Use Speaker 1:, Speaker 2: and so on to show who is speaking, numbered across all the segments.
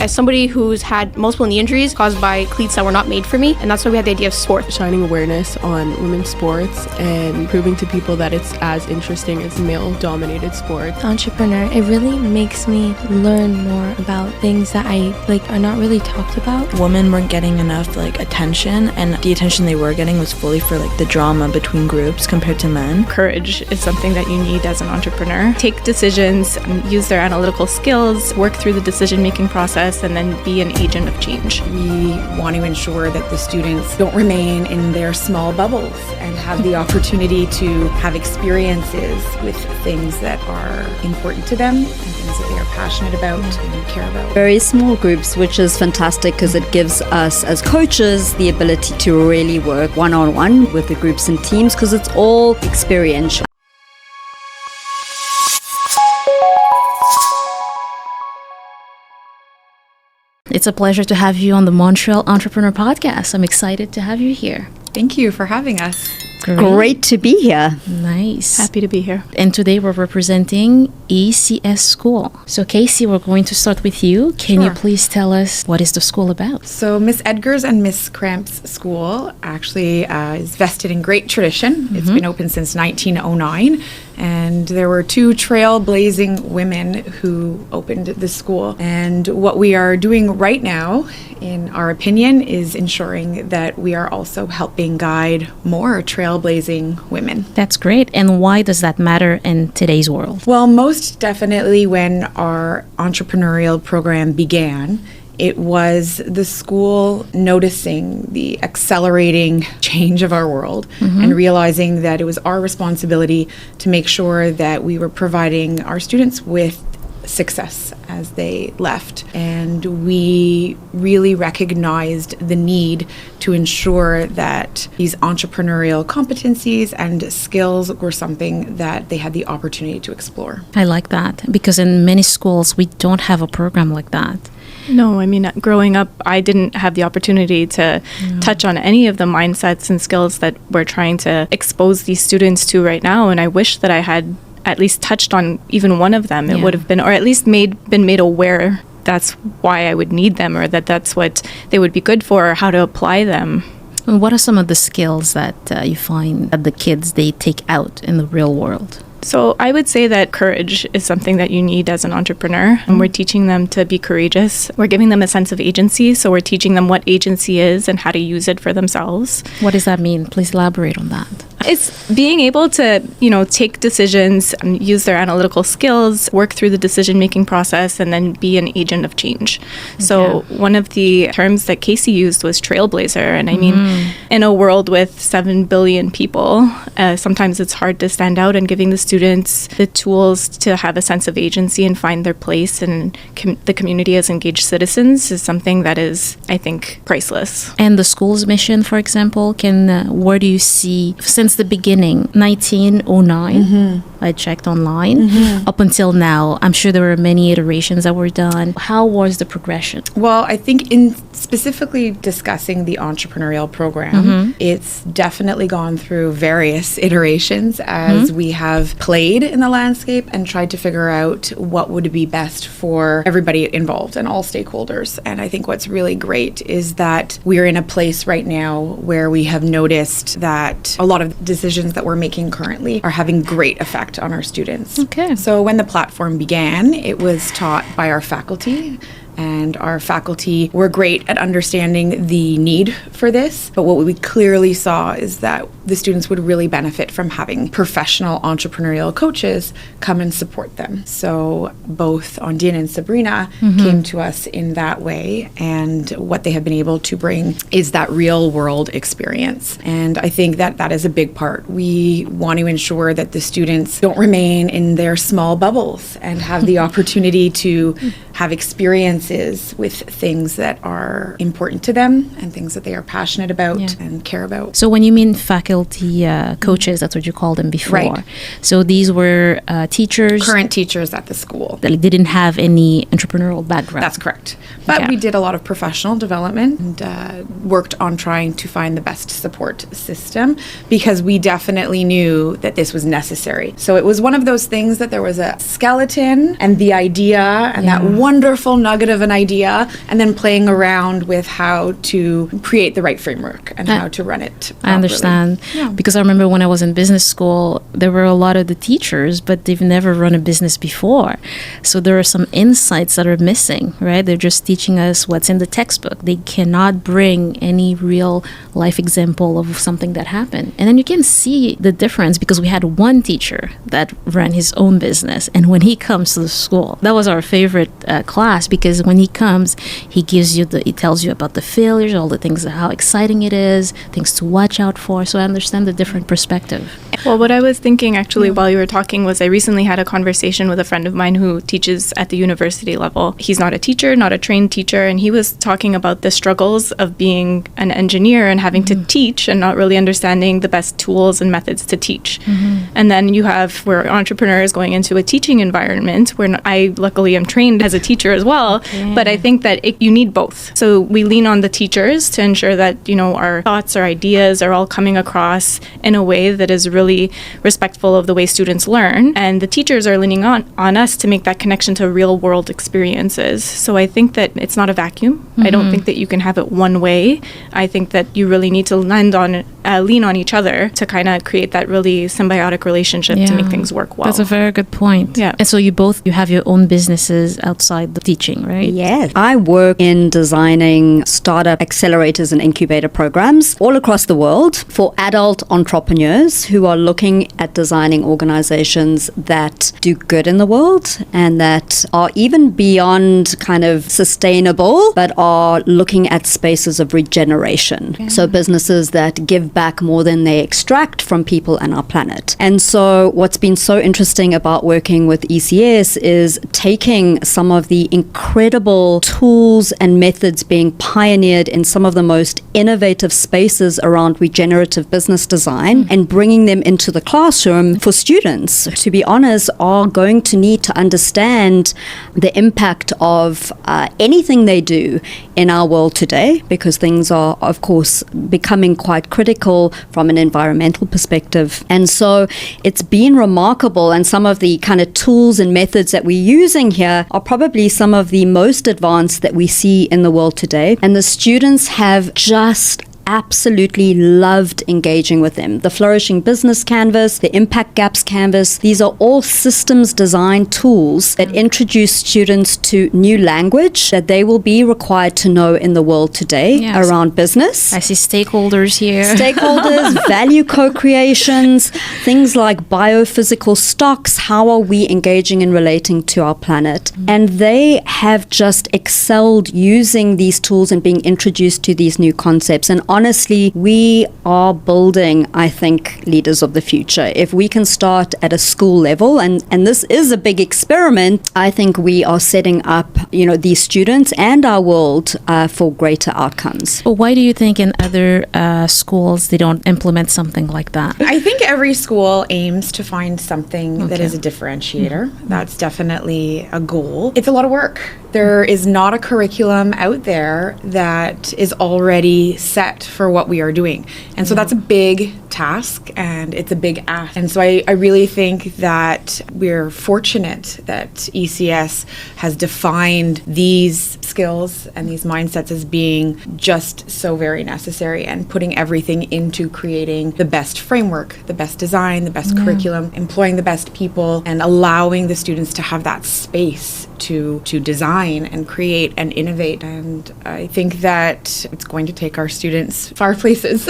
Speaker 1: As somebody who's had multiple knee injuries caused by cleats that were not made for me, and that's why we had the idea of sport.
Speaker 2: Shining awareness on women's sports and proving to people that it's as interesting as male-dominated sports.
Speaker 3: Entrepreneur, it really makes me learn more about things that are not really talked about.
Speaker 4: Women weren't getting enough attention, and the attention they were getting was fully for the drama between groups compared to men.
Speaker 5: Courage is something that you need as an entrepreneur. Take decisions, use their analytical skills, work through the decision-making process, and then be an agent of change.
Speaker 6: We want to ensure that the students don't remain in their small bubbles and have the opportunity to have experiences with things that are important to them and things that they are passionate about and care about.
Speaker 7: Very small groups, which is fantastic because it gives us as coaches the ability to really work one-on-one with the groups and teams because it's all experiential.
Speaker 8: It's a pleasure to have you on the Montreal Entrepreneur Podcast. I'm excited to have you here.
Speaker 6: Thank you for having us.
Speaker 7: Great to be here.
Speaker 8: Nice.
Speaker 5: Happy to be here.
Speaker 8: And today we're representing ECS School. So Casey, we're going to start with you. Can you please tell us what is the school about?
Speaker 6: So Miss Edgar's and Miss Cramp's School actually is vested in great tradition. It's been open since 1909. And there were two trailblazing women who opened the school. And what we are doing right now, in our opinion, is ensuring that we are also helping guide more trailblazing women.
Speaker 8: That's great. And why does that matter in today's world?
Speaker 6: Well, most definitely when our entrepreneurial program began, it was the school noticing the accelerating change of our world and realizing that it was our responsibility to make sure that we were providing our students with success as they left. And we really recognized the need to ensure that these entrepreneurial competencies and skills were something that they had the opportunity to explore.
Speaker 8: I like that because in many schools, we don't have a program like that.
Speaker 5: No, I mean, growing up, I didn't have the opportunity to touch on any of the mindsets and skills that we're trying to expose these students to right now. And I wish that I had at least touched on even one of them. It would have been, or at least been made aware that's why I would need them, or that's what they would be good for, or how to apply them.
Speaker 8: And what are some of the skills that you find that the kids, they take out in the real world?
Speaker 5: So I would say that courage is something that you need as an entrepreneur, and we're teaching them to be courageous. We're giving them a sense of agency, so we're teaching them what agency is and how to use it for themselves.
Speaker 8: What does that mean? Please elaborate on that.
Speaker 5: It's being able to, take decisions, use their analytical skills, work through the decision-making process, and then be an agent of change. So one of the terms that Casey used was trailblazer. And I mean, in a world with 7 billion people, sometimes it's hard to stand out, and giving the students the tools to have a sense of agency and find their place in the community as engaged citizens is something that is, I think, priceless.
Speaker 8: And the school's mission, for example, where do you see, since the beginning, 1909, I checked online, up until now, I'm sure there were many iterations that were done. How was the progression?
Speaker 6: Well, I think in specifically discussing the entrepreneurial program, it's definitely gone through various iterations as we have played in the landscape and tried to figure out what would be best for everybody involved and all stakeholders. And I think what's really great is that we're in a place right now where we have noticed that a lot of decisions that we're making currently are having great effect on our students.
Speaker 8: Okay.
Speaker 6: So when the platform began, it was taught by our faculty. And our faculty were great at understanding the need for this. But what we clearly saw is that the students would really benefit from having professional entrepreneurial coaches come and support them. So both Ondine and Sabrina came to us in that way. And what they have been able to bring is that real world experience. And I think that that is a big part. We want to ensure that the students don't remain in their small bubbles and have the opportunity to have experiences with things that are important to them and things that they are passionate about and care about.
Speaker 8: So when you mean faculty coaches, that's what you called them before.
Speaker 6: Right.
Speaker 8: So these were teachers?
Speaker 6: Current teachers at the school.
Speaker 8: That didn't have any entrepreneurial background?
Speaker 6: That's correct. But we did a lot of professional development and worked on trying to find the best support system because we definitely knew that this was necessary. So it was one of those things that there was a skeleton and the idea and that one wonderful nugget of an idea and then playing around with how to create the right framework and how to run it properly.
Speaker 8: I understand. Because I remember when I was in business school, there were a lot of the teachers, but they've never run a business before. So there are some insights that are missing, right? They're just teaching us what's in the textbook. They cannot bring any real life example of something that happened. And then you can see the difference because we had one teacher that ran his own business. And when he comes to the school, that was our favorite class, because when he comes, he tells you about the failures, all the things, how exciting it is, things to watch out for. So I understand the different perspective.
Speaker 5: Well, what I was thinking actually while you were talking was I recently had a conversation with a friend of mine who teaches at the university level. He's not a teacher, not a trained teacher, and he was talking about the struggles of being an engineer and having to teach and not really understanding the best tools and methods to teach. And then you have where entrepreneurs going into a teaching environment where I luckily am trained as a teacher as well, but I think that you need both. So we lean on the teachers to ensure that, our thoughts or ideas are all coming across in a way that is really respectful of the way students learn. And the teachers are leaning on us to make that connection to real world experiences. So I think that it's not a vacuum. I don't think that you can have it one way. I think that you really need to lean on each other to kind of create that really symbiotic relationship to make things work well.
Speaker 8: That's a very good point.
Speaker 5: Yeah.
Speaker 8: And so you have your own businesses outside the teaching, right?
Speaker 7: Yes. I work in designing startup accelerators and incubator programs all across the world for adult entrepreneurs who are looking at designing organizations that do good in the world and that are even beyond kind of sustainable, but are looking at spaces of regeneration. Yeah. So businesses that give back more than they extract from people and our planet. And so what's been so interesting about working with ECS is taking some of the incredible tools and methods being pioneered in some of the most innovative spaces around regenerative business design and bringing them into the classroom for students, to be honest, are going to need to understand the impact of anything they do in our world today, because things are, of course, becoming quite critical from an environmental perspective. And so it's been remarkable, and some of the kind of tools and methods that we're using here are probably some of the most advanced that we see in the world today. And the students have just absolutely loved engaging with them. The Flourishing Business Canvas, the Impact Gaps Canvas, these are all systems design tools that introduce students to new language that they will be required to know in the world today around business.
Speaker 8: I see stakeholders here.
Speaker 7: Stakeholders, value co-creations, things like biophysical stocks. How are we engaging and relating to our planet? And they have just excelled using these tools and being introduced to these new concepts. And honestly, we are building, I think, leaders of the future. If we can start at a school level, and this is a big experiment, I think we are setting up, these students and our world for greater outcomes.
Speaker 8: But why do you think in other schools they don't implement something like that?
Speaker 6: I think every school aims to find something that is a differentiator. That's definitely a goal. It's a lot of work. There is not a curriculum out there that is already set for what we are doing. And so that's a big task and it's a big ask. And so I really think that we're fortunate that ECS has defined these skills and these mindsets as being just so very necessary, and putting everything into creating the best framework, the best design, the best curriculum, employing the best people, and allowing the students to have that space to design and create and innovate. And I think that it's going to take our students far places.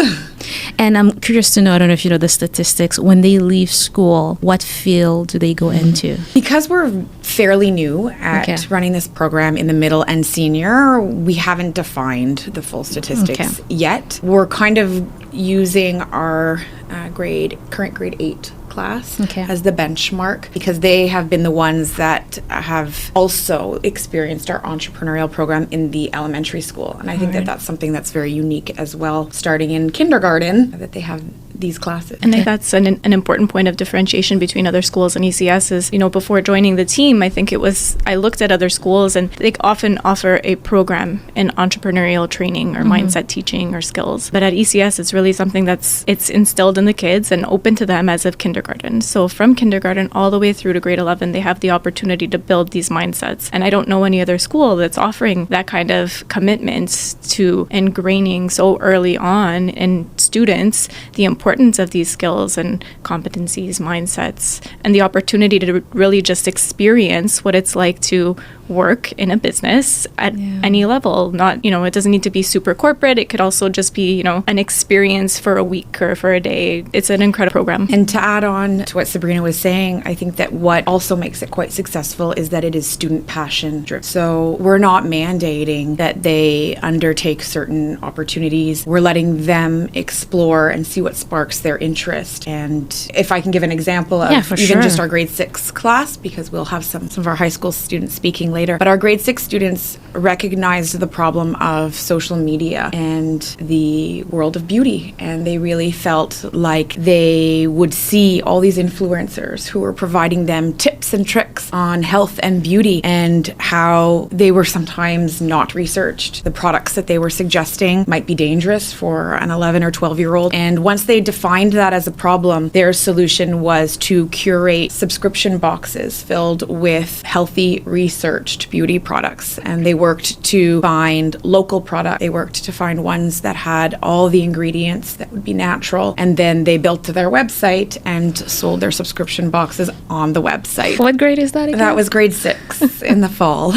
Speaker 8: And I'm curious to know, I don't know if you know the statistics, when they leave school, what field do they go into?
Speaker 6: Because we're fairly new at running this program in the middle and senior, we haven't defined the full statistics yet. We're kind of using our current grade 8 class as the benchmark, because they have been the ones that have also experienced our entrepreneurial program in the elementary school. And I think that that's something that's very unique as well, starting in kindergarten, that they have these classes.
Speaker 5: And I think that's an important point of differentiation between other schools and ECS is, before joining the team, I think I looked at other schools and they often offer a program in entrepreneurial training or mindset teaching or skills. But at ECS, it's really something it's instilled in the kids and open to them as of kindergarten. So from kindergarten all the way through to grade 11, they have the opportunity to build these mindsets. And I don't know any other school that's offering that kind of commitment to ingraining so early on in students the importance of these skills and competencies, mindsets, and the opportunity to really just experience what it's like to work in a business at any level. Not, it doesn't need to be super corporate. It could also just be, an experience for a week or for a day. It's an incredible program.
Speaker 6: And to add on to what Sabrina was saying, I think that what also makes it quite successful is that it is student passion driven. So we're not mandating that they undertake certain opportunities. We're letting them explore and see what sparks their interest. And if I can give an example of just our grade 6 class, because we'll have some of our high school students speaking later, but our grade 6 students recognized the problem of social media and the world of beauty. And they really felt like they would see all these influencers who were providing them tips and tricks on health and beauty and how they were sometimes not researched. The products that they were suggesting might be dangerous for an 11 or 12-year-old. And once they defined that as a problem, their solution was to curate subscription boxes filled with healthy, researched beauty products. And they worked to find local products. They worked to find ones that had all the ingredients that would be natural. And then they built their website and sold their subscription boxes on the website.
Speaker 8: What grade is that again?
Speaker 6: That was grade 6 in the fall.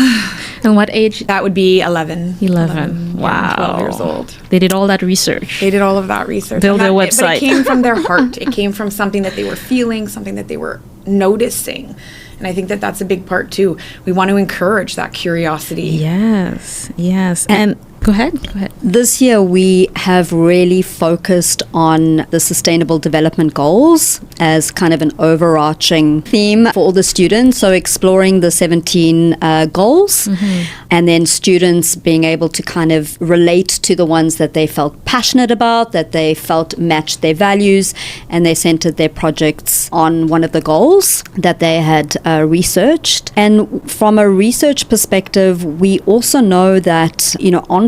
Speaker 8: And what age?
Speaker 6: That would be 11.
Speaker 8: 11. Wow.
Speaker 6: 12 years old.
Speaker 8: They did all that research.
Speaker 6: They did all of that research.
Speaker 8: Build their website.
Speaker 6: But it came from their heart. It came from something that they were feeling, something that they were noticing. And I think that that's a big part too. We want to encourage that curiosity.
Speaker 8: Yes. And Go ahead.
Speaker 7: This year, we have really focused on the Sustainable Development Goals as kind of an overarching theme for all the students. So exploring the 17 goals, and then students being able to kind of relate to the ones that they felt passionate about, that they felt matched their values, and they centered their projects on one of the goals that they had researched. And from a research perspective, we also know that,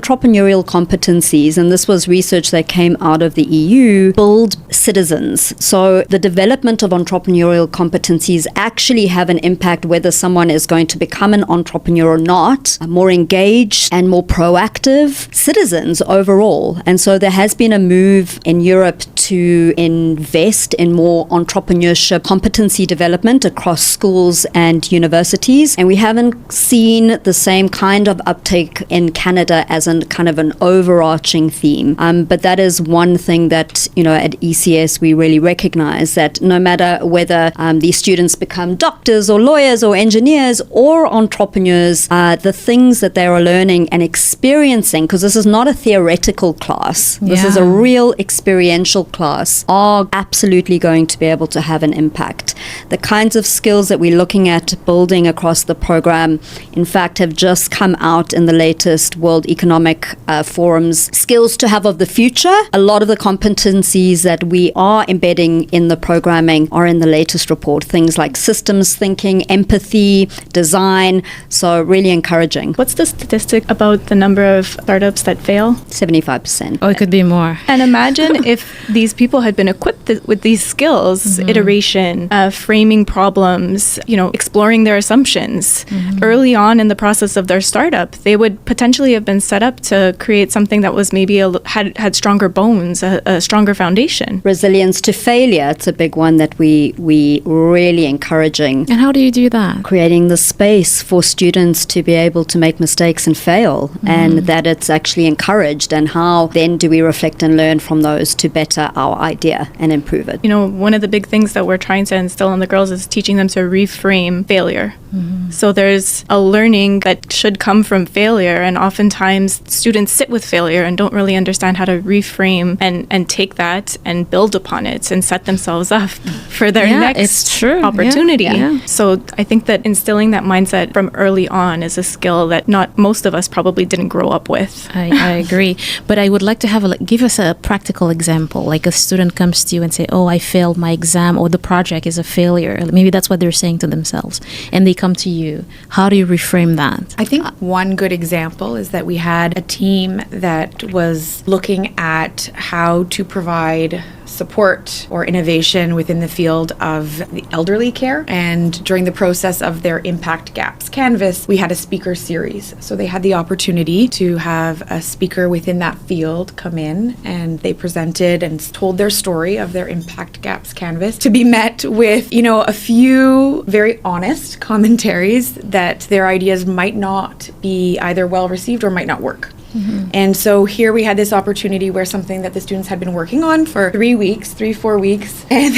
Speaker 7: entrepreneurial competencies, and this was research that came out of the EU, build citizens. So the development of entrepreneurial competencies actually have an impact whether someone is going to become an entrepreneur or not, more engaged and more proactive citizens overall. And so there has been a move in Europe to invest in more entrepreneurship competency development across schools and universities. And we haven't seen the same kind of uptake in Canada as an kind of an overarching theme. But that is one thing that, at ECS we really recognize, that no matter whether these students become doctors or lawyers or engineers or entrepreneurs, the things that they are learning and experiencing, because this is not a theoretical class, this is a real experiential class, are absolutely going to be able to have an impact. The kinds of skills that we're looking at building across the program, in fact, have just come out in the latest World Economic Forum's Skills to Have of the Future. A lot of the competencies that we are embedding in the programming are in the latest report. Things like systems thinking, empathy, design. So really encouraging.
Speaker 5: What's the statistic about the number of startups that fail?
Speaker 7: 75%.
Speaker 8: Oh, it could be more.
Speaker 5: And imagine if these people had been equipped with these skills, iteration, framing problems, exploring their assumptions early on in the process of their startup. They would potentially have been set up to create something that was maybe had stronger bones, a stronger foundation.
Speaker 7: Resilience to failure, it's a big one that we really encouraging.
Speaker 8: And how do you do that?
Speaker 7: Creating the space for students to be able to make mistakes and fail, and that it's actually encouraged, and how then do we reflect and learn from those to better our idea and improve it.
Speaker 5: One of the big things that we're trying to instill in the girls is teaching them to reframe failure. So there's a learning that should come from failure, and oftentimes students sit with failure and don't really understand how to reframe and take that and build upon it and set themselves up for their next opportunity. Yeah. So I think that instilling that mindset from early on is a skill that not most of us probably didn't grow up with.
Speaker 8: I agree. But I would like to give us a practical example. Like, like a student comes to you and say, oh, I failed my exam, or the project is a failure. Maybe that's what they're saying to themselves. And they come to you. How do you reframe that?
Speaker 6: I think one good example is that we had a team that was looking at how to provide support or innovation within the field of the elderly care. And during the process of their Impact Gaps Canvas, we had a speaker series. So they had the opportunity to have a speaker within that field come in, and they presented and told their story of their Impact Gaps Canvas, to be met with, a few very honest commentaries that their ideas might not be either well received or might not work. And so here we had this opportunity where something that the students had been working on for 4 weeks, and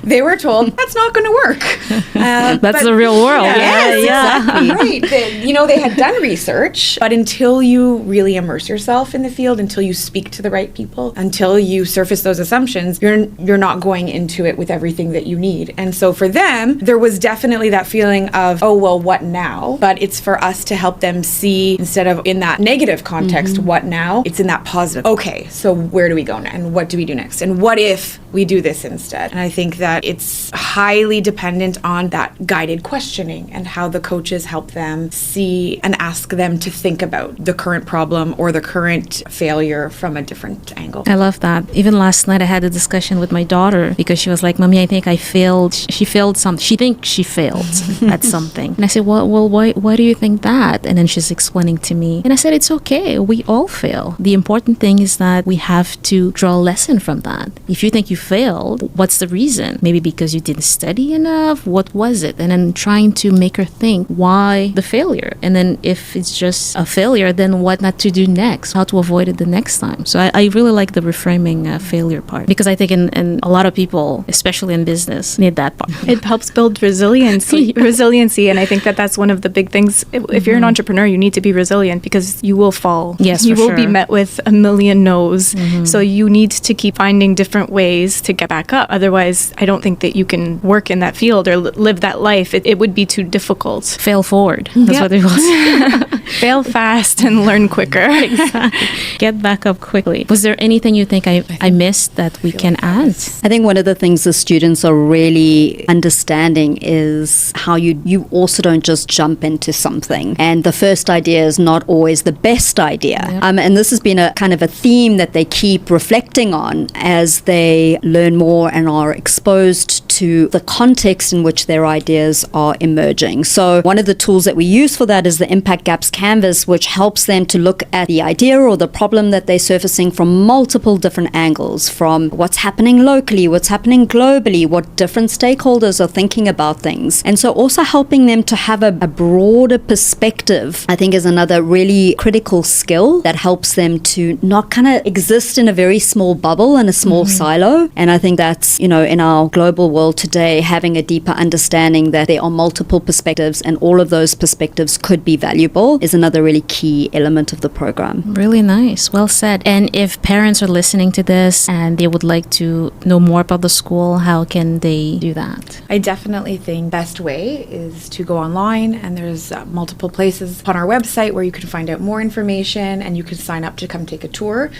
Speaker 6: they were told that's not going to work.
Speaker 8: That's the real world.
Speaker 6: Yes, exactly. Right. They had done research, but until you really immerse yourself in the field, until you speak to the right people, until you surface those assumptions, you're not going into it with everything that you need. And so for them, there was definitely that feeling of, oh, well, what now? But it's for us to help them see, instead of in that negative context, what now? It's in that positive. Okay, so where do we go now? And what do we do next? And what if we do this instead? And I think that it's highly dependent on that guided questioning and how the coaches help them see and ask them to think about the current problem or the current failure from a different angle.
Speaker 8: I love that. Even last night I had a discussion with my daughter because she was like, Mommy, I think I failed. She failed something. She thinks she failed at something. And I said, well, why do you think that? And then she's explaining to me. And I said, it's okay. We all fail. The important thing is that we have to draw a lesson from that. If you think you failed, what's the reason? Maybe because you didn't study enough. What was it? And then trying to make her think why the failure. And then if it's just a failure, then what not to do next? How to avoid it the next time. So I really like the reframing failure part, because I think in a lot of people, especially in business, need that part.
Speaker 5: It helps build resiliency. And I think that that's one of the big things. If you're an entrepreneur, you need to be resilient because you will fall.
Speaker 8: Yes,
Speaker 5: you
Speaker 8: for
Speaker 5: will
Speaker 8: sure.
Speaker 5: be met with a million no's. So you need to keep finding different ways to get back up. Otherwise, I don't think that you can work in that field or live that life. It would be too difficult.
Speaker 8: Fail forward. That's what it was.
Speaker 5: Fail fast and learn quicker.
Speaker 8: Exactly. Get back up quickly. Was there anything you think I missed that we can add?
Speaker 7: I think one of the things the students are really understanding is how you also don't just jump into something. And the first idea is not always the best idea.
Speaker 8: Yep.
Speaker 7: And this has been a kind of a theme that they keep reflecting on as they learn more and are exposed to the context in which their ideas are emerging. So one of the tools that we use for that is the Impact Gaps Canvas, which helps them to look at the idea or the problem that they're surfacing from multiple different angles, from what's happening locally, what's happening globally, what different stakeholders are thinking about things. And so also helping them to have a broader perspective, I think, is another really critical skill that helps them to not kind of exist in a very small bubble and a small silo. And I think that's, in our global world today, having a deeper understanding that there are multiple perspectives and all of those perspectives could be valuable is another really key element of the program.
Speaker 8: Really nice. Well said. And if parents are listening to this and they would like to know more about the school, how can they do that?
Speaker 6: I definitely think best way is to go online, and there's multiple places on our website where you can find out more information and you can sign up to come take a tour.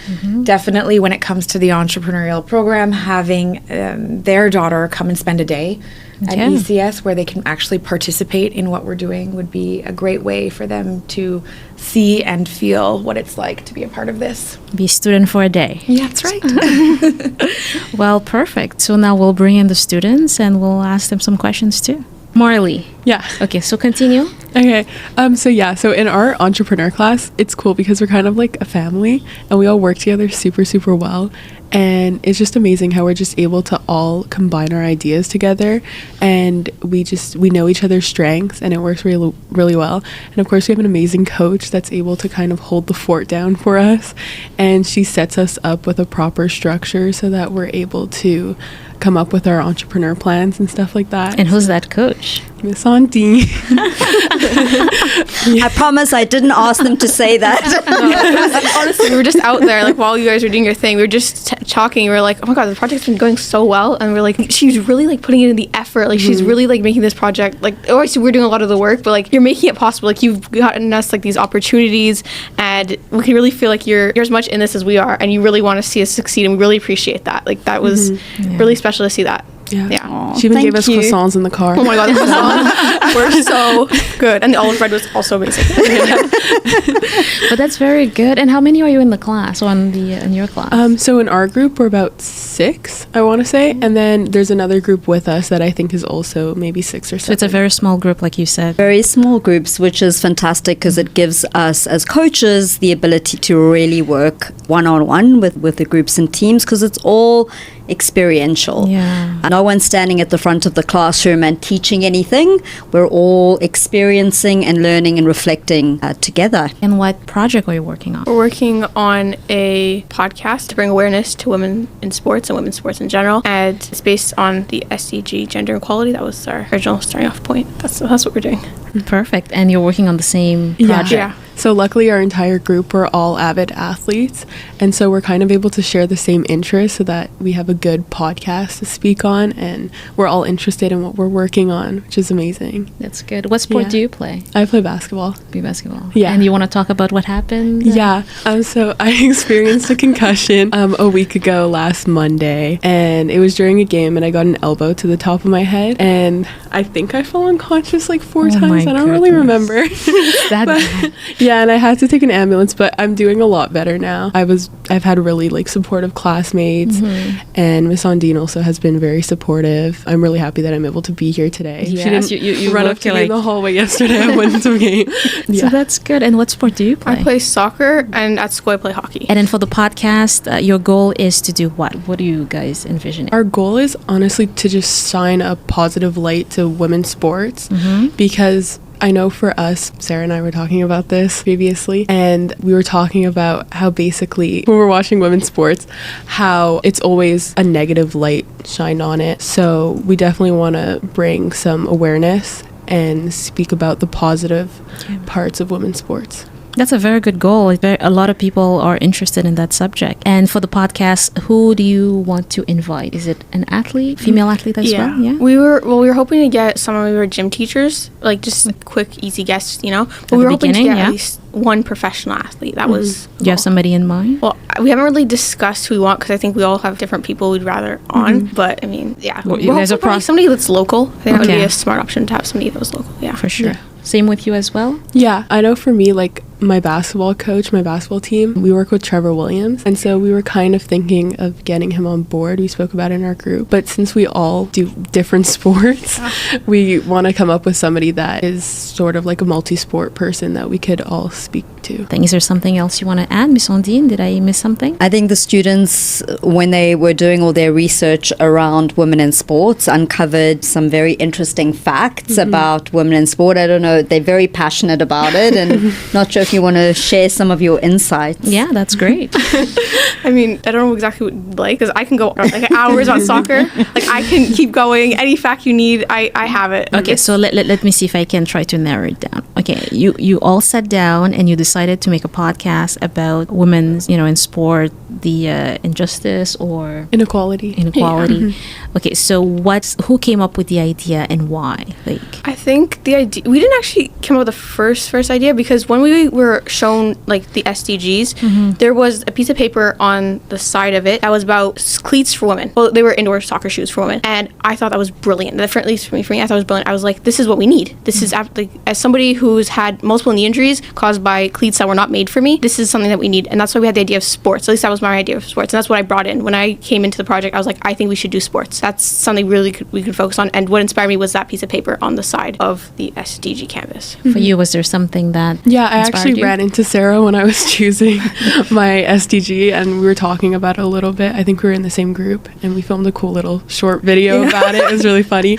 Speaker 6: Definitely when it comes to the entrepreneurial program, having their daughter come and spend a day at ECS where they can actually participate in what we're doing would be a great way for them to see and feel what it's like to be a part of this.
Speaker 8: Be a student for a day.
Speaker 6: Yeah, that's right.
Speaker 8: Well, perfect. So now we'll bring in the students and we'll ask them some questions too. Marley.
Speaker 2: Yeah.
Speaker 8: Okay, so continue.
Speaker 2: Okay. So in our entrepreneur class, it's cool because we're kind of like a family and we all work together super, super well. And it's just amazing how we're just able to all combine our ideas together, and we know each other's strengths, and it works really, really well. And of course, we have an amazing coach that's able to kind of hold the fort down for us, and she sets us up with a proper structure so that we're able to come up with our entrepreneur plans and stuff like that.
Speaker 8: And who's that coach?
Speaker 2: Miss Auntie.
Speaker 7: I promise I didn't ask them to say that.
Speaker 1: Honestly, we were just out there, like, while you guys were doing your thing, we were just talking. We were like, oh my God, the project's been going so well. And we're like, she's really, like, putting in the effort. Like, she's really, like, making this project, like, obviously we're doing a lot of the work, but, like, you're making it possible. Like, you've gotten us, like, these opportunities, and we can really feel like you're as much in this as we are, and you really want to see us succeed, and we really appreciate that. Like, that was really special to see that.
Speaker 2: Yeah. She even gave us croissants in the car.
Speaker 1: Oh my God, the croissants were so good. And the olive bread was also amazing.
Speaker 8: But that's very good. And how many are you in the class, or in your class?
Speaker 2: So in our group, we're about 6, I want to say. And then there's another group with us that I think is also maybe 6 or 7.
Speaker 8: So it's a very small group, like you said.
Speaker 7: Very small groups, which is fantastic because it gives us as coaches the ability to really work one-on-one with the groups and teams, because it's all experiential.
Speaker 8: Yeah.
Speaker 7: No one's standing at the front of the classroom and teaching anything. We're all experiencing and learning and reflecting together.
Speaker 8: And what project are you working on?
Speaker 1: We're working on a podcast to bring awareness to women in sports and women's sports in general. And it's based on the SDG, gender equality. That was our original starting off point. That's what we're doing.
Speaker 8: Perfect. And you're working on the same project?
Speaker 1: Yeah.
Speaker 2: So luckily our entire group are all avid athletes, and so we're kind of able to share the same interests so that we have a good podcast to speak on, and we're all interested in what we're working on, which is amazing.
Speaker 8: That's good. What sport do you play?
Speaker 2: I play basketball.
Speaker 8: Be basketball.
Speaker 2: Yeah.
Speaker 8: And you want to talk about what happened?
Speaker 2: Yeah. So I experienced a concussion a week ago last Monday, and it was during a game, and I got an elbow to the top of my head, and I think I fell unconscious like 4 times. I don't really remember.
Speaker 8: That
Speaker 2: but, yeah, and I had to take an ambulance, but I'm doing a lot better now. I've had really like supportive classmates, and Miss Ondine also has been very supportive. I'm really happy that I'm able to be here today.
Speaker 8: Yes,
Speaker 2: she didn't
Speaker 8: you
Speaker 2: run up to me in the hallway yesterday. I went to a game.
Speaker 8: So that's good. And what sport do you play?
Speaker 1: I play soccer, and at school I play hockey.
Speaker 8: And then for the podcast, your goal is to do what? What do you guys envision?
Speaker 2: Our goal is honestly to just shine a positive light to women's sports, because I know for us, Sarah and I were talking about this previously, and we were talking about how basically when we're watching women's sports, how it's always a negative light shined on it. So we definitely want to bring some awareness and speak about the positive parts of women's sports.
Speaker 8: That's a very good goal. A lot of people are interested in that subject. And for the podcast, who do you want to invite? Is it an athlete, female athlete as well? Yeah.
Speaker 1: We were hoping to get some of our gym teachers, like just quick, easy guests, you know. But we were hoping to get at least one professional athlete. That was.
Speaker 8: Do you have somebody in mind?
Speaker 1: Well, we haven't really discussed who we want, because I think we all have different people we'd rather on. But I mean, yeah,
Speaker 8: there's
Speaker 1: somebody that's local. I think that would be a smart option to have somebody that was local. Yeah,
Speaker 8: for sure. Same with you as well?
Speaker 2: Yeah, I know for me, like my basketball coach, my basketball team, we work with Trevor Williams. And so we were kind of thinking of getting him on board. We spoke about it in our group. But since we all do different sports, we want to come up with somebody that is sort of like a multi-sport person that we could all speak to.
Speaker 8: Is there something else you want to add, Miss Ondine? Did I miss something?
Speaker 7: I think the students, when they were doing all their research around women in sports, uncovered some very interesting facts about women in sport. I don't know, they're very passionate about it, and not sure if you want to share some of your insights.
Speaker 8: Yeah, that's great.
Speaker 1: I mean, I don't know exactly what you'd like, because I can go like hours on soccer. Like, I can keep going. Any fact you need, I have it.
Speaker 8: Okay, so let me see if I can try to narrow it down. Okay, you all sat down and you decided to make a podcast about women's, in sport, the injustice or
Speaker 2: inequality.
Speaker 8: Yeah. Okay, so who came up with the idea and why?
Speaker 1: I think the idea, we didn't actually come up with the first idea, because when we were shown like the SDGs, there was a piece of paper on the side of it that was about cleats for women. Well, they were indoor soccer shoes for women, and I thought that was brilliant. At least for me, I thought it was brilliant. I was like, this is what we need. This is as somebody who's had multiple knee injuries caused by cleats that were not made for me, this is something that we need. And that's why we had the idea of sports. At least that was my idea of sports, and that's what I brought in when I came into the project. I was like, I think we should do sports. That's something we could focus on. And what inspired me was that piece of paper on the side of the SDG canvas.
Speaker 8: For you, was there something that
Speaker 2: I actually
Speaker 5: strategy?
Speaker 2: ran into Sarah when I was choosing my SDG, and we were talking about it a little bit. I think we were in the same group, and we filmed a cool little short video about it. It was really funny.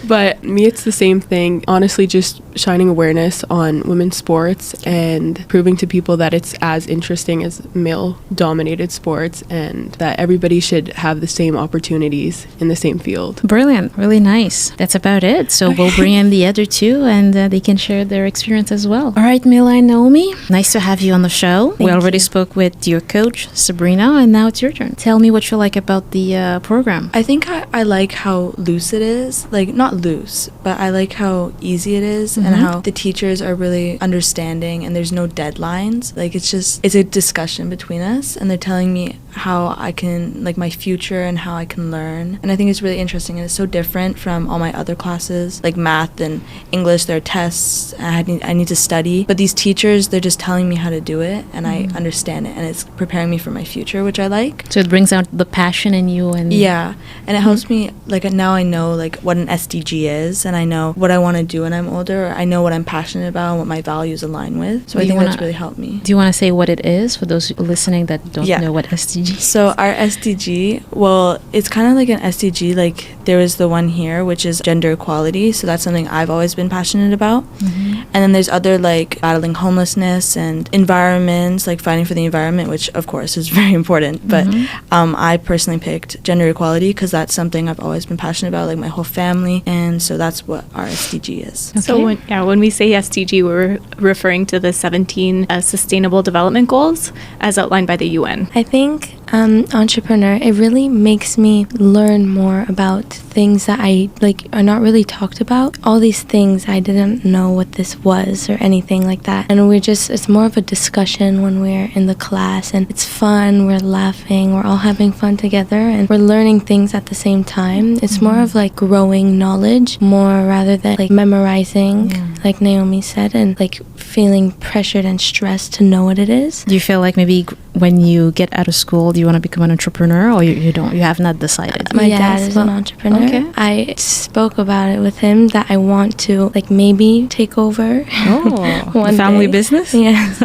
Speaker 2: But me, it's the same thing. Honestly, just shining awareness on women's sports and proving to people that it's as interesting as male-dominated sports, and that everybody should have the same opportunities in the same field.
Speaker 8: Brilliant. Really nice. That's about it. So we'll bring in the other two, and they can share their experience as well. All right, Mila and Naomi, nice to have you on the show. We already spoke with your coach, Sabrina, and now it's your turn. Tell me what you like about the program.
Speaker 4: I think I like how loose it is. Like, not loose, but I like how easy it is and how the teachers are really understanding and there's no deadlines. Like, it's a discussion between us, and they're telling me how I can, like, my future and how I can learn. And I think it's really interesting, and it's so different from all my other classes, like math and English. There are tests, and I need to study. But these teachers, they're just telling me how to do it, and I understand it, and it's preparing me for my future, which I like.
Speaker 8: So it brings out the passion in you. And
Speaker 4: yeah, and it helps me, like, now I know, like, what an SDG is, and I know what I want to do when I'm older. I know what I'm passionate about and what my values align with. So I think that's really helped me.
Speaker 8: Do you want to say what it is for those listening that don't know what SDG is?
Speaker 4: So our SDG, well, it's kind of like an SDG, like there is the one here, which is gender equality. So that's something I've always been passionate about. And then there's other, like, battling homelessness and environments, like fighting for the environment, which of course is very important. But I personally picked gender equality because that's something I've always been passionate about, like my whole family. And so that's what our SDG is.
Speaker 5: Okay. So when we say SDG, we're referring to the 17 Sustainable Development Goals as outlined by the UN.
Speaker 3: I think Entrepreneur, it really makes me learn more about things that I are not really talked about. All these things, I didn't know what this was or anything like that. And it's more of a discussion when we're in the class, and it's fun, we're laughing, we're all having fun together, and we're learning things at the same time. It's more of like growing knowledge, more rather than like memorizing, like Naomi said, and like feeling pressured and stressed to know what it is.
Speaker 8: Do you feel like maybe when you get out of school, do you want to become an entrepreneur, or you don't? You have not decided?
Speaker 3: My dad is an entrepreneur. Okay. I spoke about it with him that I want to maybe take over.
Speaker 8: One family business?
Speaker 3: Yes.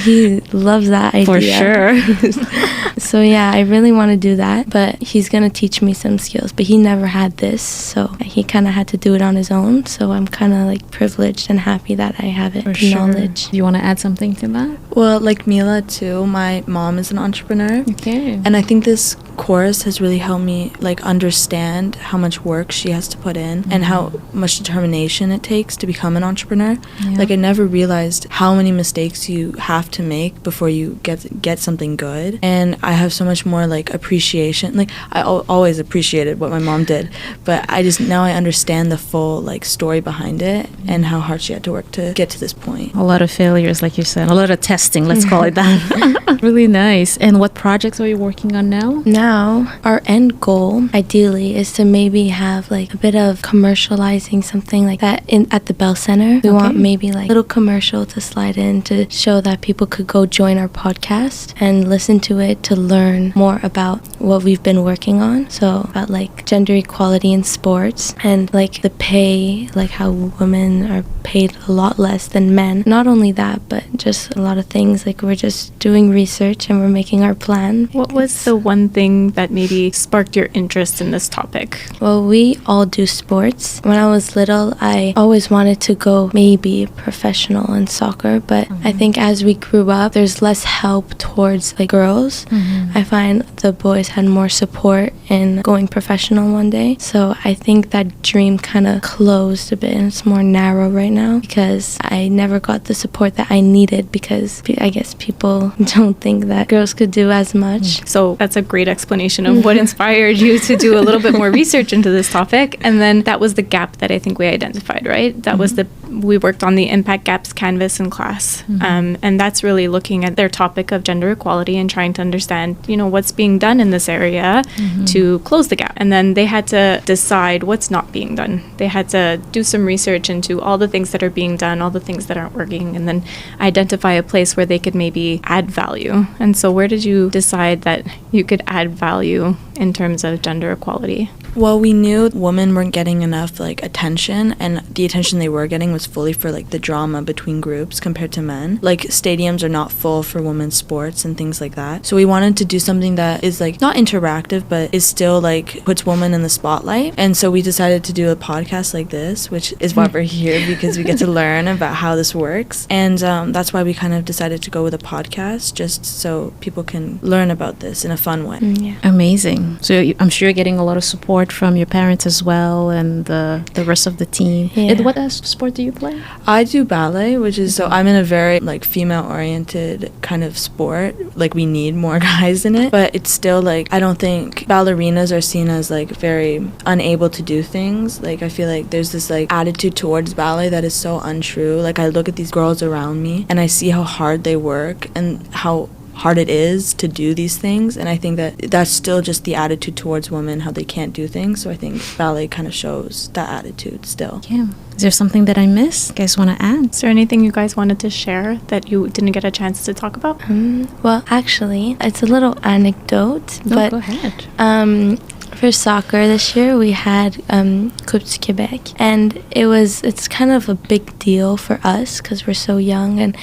Speaker 3: He loves that idea.
Speaker 8: For sure.
Speaker 3: So yeah, I really want to do that, but he's going to teach me some skills, but he never had this, so he kind of had to do it on his own. So I'm kind of privileged and happy that I have it, the knowledge.
Speaker 8: Do you want to add something to that?
Speaker 4: Well, like Mila too, my mom is an entrepreneur.
Speaker 8: Okay.
Speaker 4: And I think this course has really helped me understand how much work she has to put in and how much determination it takes to become an entrepreneur. Yeah. I never realized how many mistakes you have to make before you get something good. And I have so much more appreciation. I always appreciated what my mom did, but now I understand the full story behind it and how hard she had to work to get to this point.
Speaker 8: A lot of failures, like you said, a lot of testing, let's call it that. Really nice. And what projects are you working on now?
Speaker 3: Now, our end goal, ideally, is to maybe have a bit of commercializing something like that at the Bell Center. We want maybe a little commercial to slide in to show that people could go join our podcast and listen to it to learn more about what we've been working on. So about gender equality in sports and the pay, how women are paid a lot less than men. Not only that, but just a lot of things. We're just doing research and we're making our plan.
Speaker 5: What was the one thing that maybe sparked your interest in this topic?
Speaker 3: Well, we all do sports. When I was little, I always wanted to go maybe professional in soccer, but I think as we grew up, there's less help towards girls. I find the boys had more support in going professional one day. So I think that dream kind of closed a bit and it's more narrow right now because I never got the support that I needed because I guess people don't think that girls could do as much.
Speaker 5: So that's a great explanation of what inspired you to do a little bit more research into this topic. And then that was the gap that I think we identified, right? That was we worked on the Impact Gaps canvas in class. And that's really looking at their topic of gender equality and trying to understand, what's being done in this area to close the gap. And then they had to decide what's not being done. They had to do some research into all the things that are being done, all the things that aren't working, and then identify a place where they could maybe add value. And so where did you decide that you could add value in terms of gender equality?
Speaker 4: Well, we knew women weren't getting enough like attention, and the attention they were getting was fully for like the drama between groups compared to men. Like stadiums are not full for women's sports and things like that. So we wanted to do something that is like not interactive, but is still like puts women in the spotlight. And so we decided to do a podcast like this, which is why we're here, because we get to learn about how this works. And that's why we kind of decided to go with a podcast, just so people can learn about this in a fun way.
Speaker 8: Amazing. So I'm sure you're getting a lot of support from your parents as well, and the rest of the team.
Speaker 3: Yeah.
Speaker 8: And what sport do you play?
Speaker 4: I do ballet, which is, so I'm in a very like female-oriented kind of sport. Like we need more guys in it, but it's still like, I don't think ballerinas are seen as like very unable to do things. Like I feel like there's this like attitude towards ballet that is so untrue. Like I look at these girls around me and I see how hard they work and how hard it is to do these things, and I think that that's still just the attitude towards women, how they can't do things. So I think ballet kind of shows that attitude still.
Speaker 8: Yeah. Is there something that I missed? You guys want to add?
Speaker 5: Is there anything you guys wanted to share that you didn't get a chance to talk about?
Speaker 3: Well, actually, it's a little anecdote, but
Speaker 8: go ahead.
Speaker 3: for soccer this year we had Coupe du Québec, and it's kind of a big deal for us because we're so young. And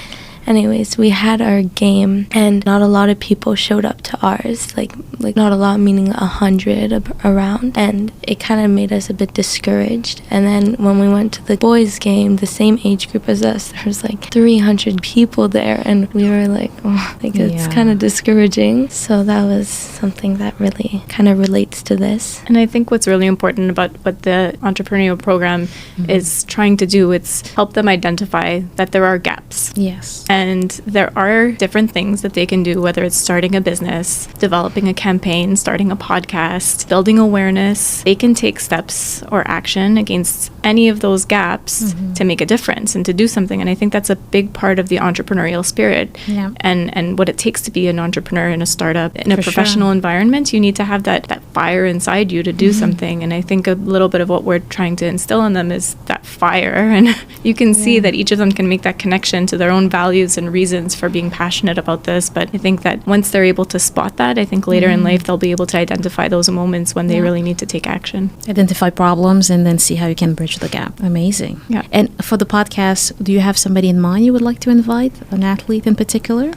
Speaker 3: anyways, we had our game, and not a lot of people showed up to ours. Like not a lot, meaning 100 around, and it kind of made us a bit discouraged. And then when we went to the boys' game, the same age group as us, there was like 300 people there, and we were like, oh, like it's kind of discouraging. So that was something that really kind of relates to this.
Speaker 5: And I think what's really important about what the entrepreneurial program is trying to do, it's help them identify that there are gaps.
Speaker 8: Yes.
Speaker 5: And there are different things that they can do, whether it's starting a business, developing a campaign, starting a podcast, building awareness. They can take steps or action against any of those gaps to make a difference and to do something. And I think that's a big part of the entrepreneurial spirit.
Speaker 8: Yeah.
Speaker 5: And what it takes to be an entrepreneur in a startup, in a
Speaker 8: For
Speaker 5: professional
Speaker 8: sure.
Speaker 5: environment. You need to have that fire inside you to do something. And I think a little bit of what we're trying to instill in them is that fire. And you can see that each of them can make that connection to their own values and reasons for being passionate about this. But I think that once they're able to spot that, I think later in life they'll be able to identify those moments when they really need to take action.
Speaker 8: Identify problems and then see how you can bridge the gap. Amazing.
Speaker 5: Yeah.
Speaker 8: And for the podcast, do you have somebody in mind you would like to invite, an athlete in particular?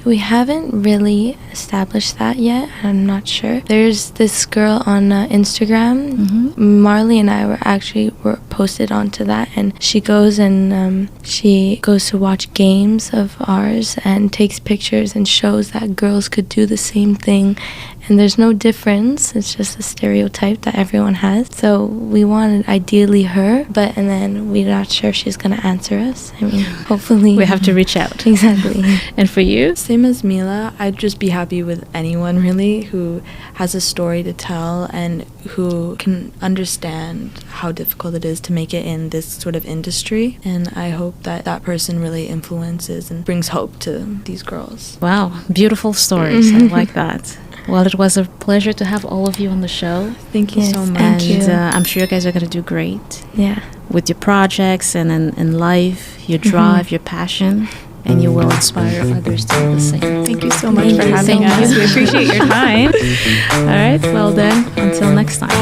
Speaker 3: We haven't really established that yet. I'm not sure. There's this girl on Instagram. Marley and I were posted onto that, and she goes to watch games of ours and takes pictures and shows that girls could do the same thing, and there's no difference. It's just a stereotype that everyone has. So we wanted ideally her, and then we're not sure if she's gonna answer us. I mean, hopefully
Speaker 8: We have to reach out.
Speaker 3: Exactly.
Speaker 8: And for you?
Speaker 4: Same as Mila, I'd just be happy with anyone really who has a story to tell and who can understand how difficult it is to make it in this sort of industry. And I hope that that person really influences and brings hope to these girls.
Speaker 8: Wow, beautiful stories. I like that. Well, it was a pleasure to have all of you on the show.
Speaker 4: Thank you
Speaker 3: Yes,
Speaker 4: so much.
Speaker 3: thank you.
Speaker 8: And I'm sure you guys are going to do great
Speaker 3: Yeah.
Speaker 8: with your projects and in life, your drive, your passion, and you will inspire others to do the same.
Speaker 5: Thank you so much
Speaker 3: Thank
Speaker 5: for
Speaker 3: you
Speaker 5: having
Speaker 3: so
Speaker 5: us.
Speaker 3: much.
Speaker 5: We appreciate your time.
Speaker 8: All right, well then, until next time.